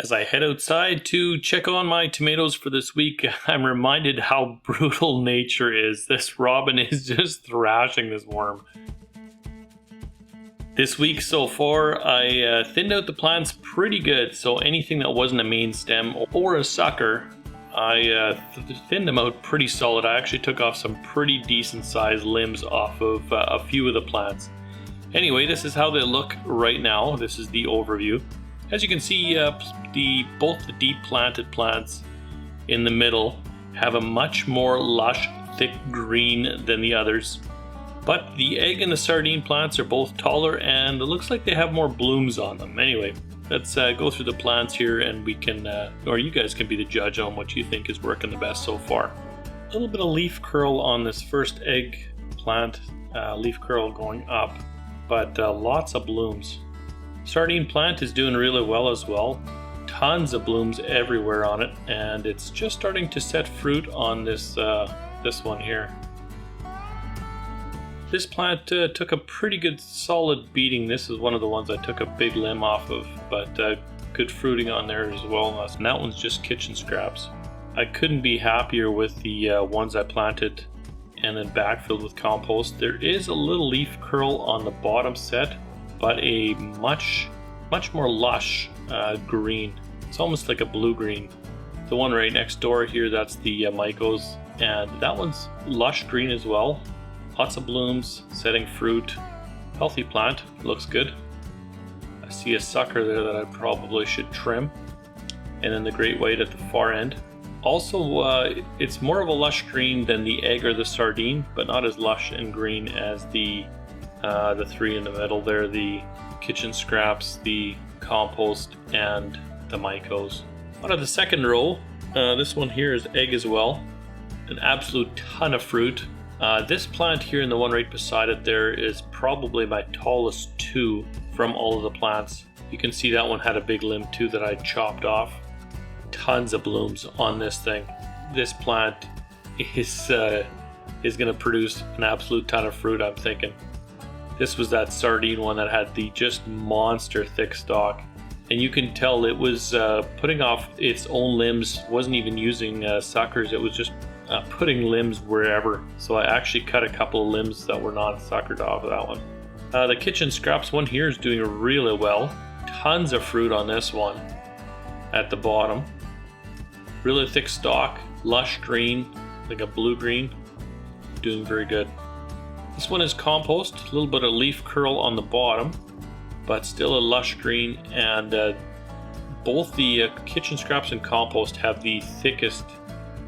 As I head outside to check on my tomatoes for this week, I'm reminded how brutal nature is. This robin is just thrashing this worm. This week so far, I thinned out the plants pretty good, so anything that wasn't a main stem or a sucker, I thinned them out pretty solid. I actually took off some pretty decent sized limbs off of a few of the plants. Anyway, this is how they look right now. This is the overview. As you can see, both the deep planted plants in the middle have a much more lush, thick green than the others. But the egg and the sardine plants are both taller, and it looks like they have more blooms on them. Anyway, let's go through the plants here, and we can, or you guys can be the judge on what you think is working the best so far. A little bit of leaf curl on this first egg plant, leaf curl going up, but lots of blooms. Sardine plant is doing really well as well. Tons of blooms everywhere on it, and it's just starting to set fruit on this one here. This plant took a pretty good solid beating. This is one of the ones I took a big limb off of, but good fruiting on there as well. And that one's just kitchen scraps. I couldn't be happier with the ones I planted and then backfilled with compost. There is a little leaf curl on the bottom set, but a much more lush green. It's almost like a blue-green. The one right next door here, that's the Mycos, and that one's lush green as well. Lots of blooms, setting fruit. Healthy plant, looks good. I see a sucker there that I probably should trim. And then the great white at the far end. Also, it's more of a lush green than the egg or the sardine, but not as lush and green as the three in the middle there, the kitchen scraps, the compost, and the Mycos. Out of the second row, this one here is egg as well. An absolute ton of fruit. This plant here and the one right beside it there is probably my tallest two from all of the plants. You can see that one had a big limb too that I chopped off. Tons of blooms on this thing. This plant is going to produce an absolute ton of fruit, I'm thinking. This was that sardine one that had the just monster thick stalk. And you can tell it was putting off its own limbs, wasn't even using suckers, it was just putting limbs wherever. So I actually cut a couple of limbs that were not suckered off of that one. The kitchen scraps one here is doing really well. Tons of fruit on this one at the bottom. Really thick stalk, lush green, like a blue-green. Doing very good. This one is compost, a little bit of leaf curl on the bottom, but still a lush green, and both the kitchen scraps and compost have the thickest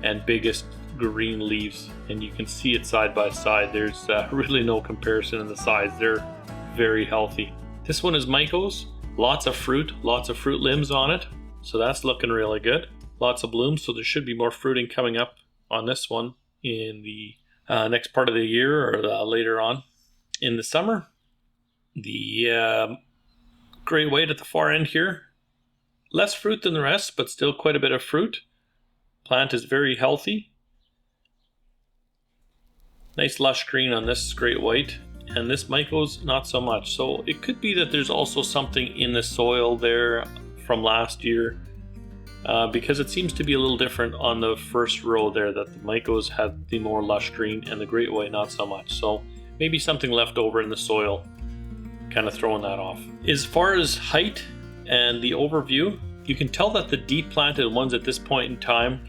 and biggest green leaves, and you can see it side by side. There's really no comparison in the size. They're very healthy. This one is Mycos, lots of fruit limbs on it, so that's looking really good. Lots of blooms, so there should be more fruiting coming up on this one in the next part of the year or later on in the summer. The great white at the far end here, less fruit than the rest, but still quite a bit of fruit. Plant is very healthy. Nice lush green on this great white, and this Mycos not so much. So it could be that there's also something in the soil there from last year, because it seems to be a little different on the first row there, that the Mycos have the more lush green and the great white not so much. So maybe something left over in the soil, kind of throwing that off. As far as height and the overview, you can tell that the deep planted ones at this point in time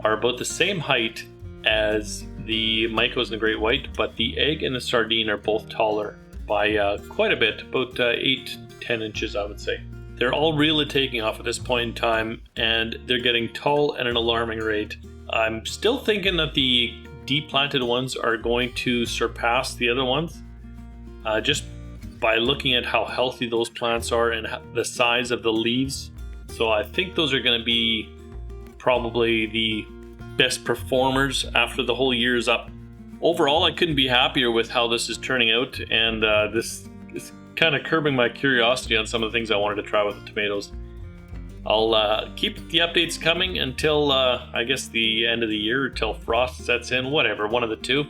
are about the same height as the Mycos and the great white, but the egg and the sardine are both taller by quite a bit, about 8 to 10 inches I would say. They're all really taking off at this point in time, and they're getting tall at an alarming rate. I'm still thinking that the deep planted ones are going to surpass the other ones, just by looking at how healthy those plants are and the size of the leaves. So I think those are going to be probably the best performers after the whole year is up. Overall, I couldn't be happier with how this is turning out, and this is kind of curbing my curiosity on some of the things I wanted to try with the tomatoes. I'll keep the updates coming until I guess the end of the year, till frost sets in, whatever, one of the two.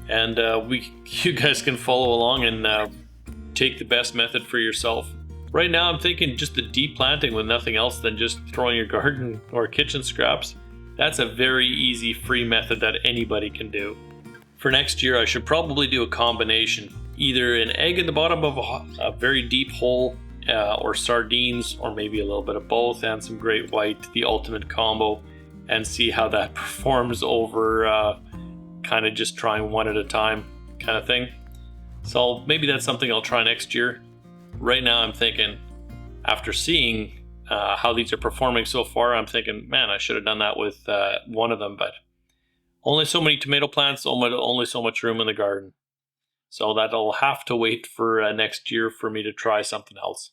And you guys can follow along and take the best method for yourself. Right now I'm thinking just the deep planting with nothing else than just throwing your garden or kitchen scraps. That's a very easy, free method that anybody can do. For next year, I should probably do a combination. Either an egg in the bottom of a very deep hole, or sardines, or maybe a little bit of both, and some great white, the ultimate combo, and see how that performs over kind of just trying one at a time kind of thing. So maybe that's something I'll try next year. Right now I'm thinking, after seeing how these are performing so far, I'm thinking, man, I should have done that with one of them, but only so many tomato plants, only so much room in the garden. So that'll have to wait for next year for me to try something else.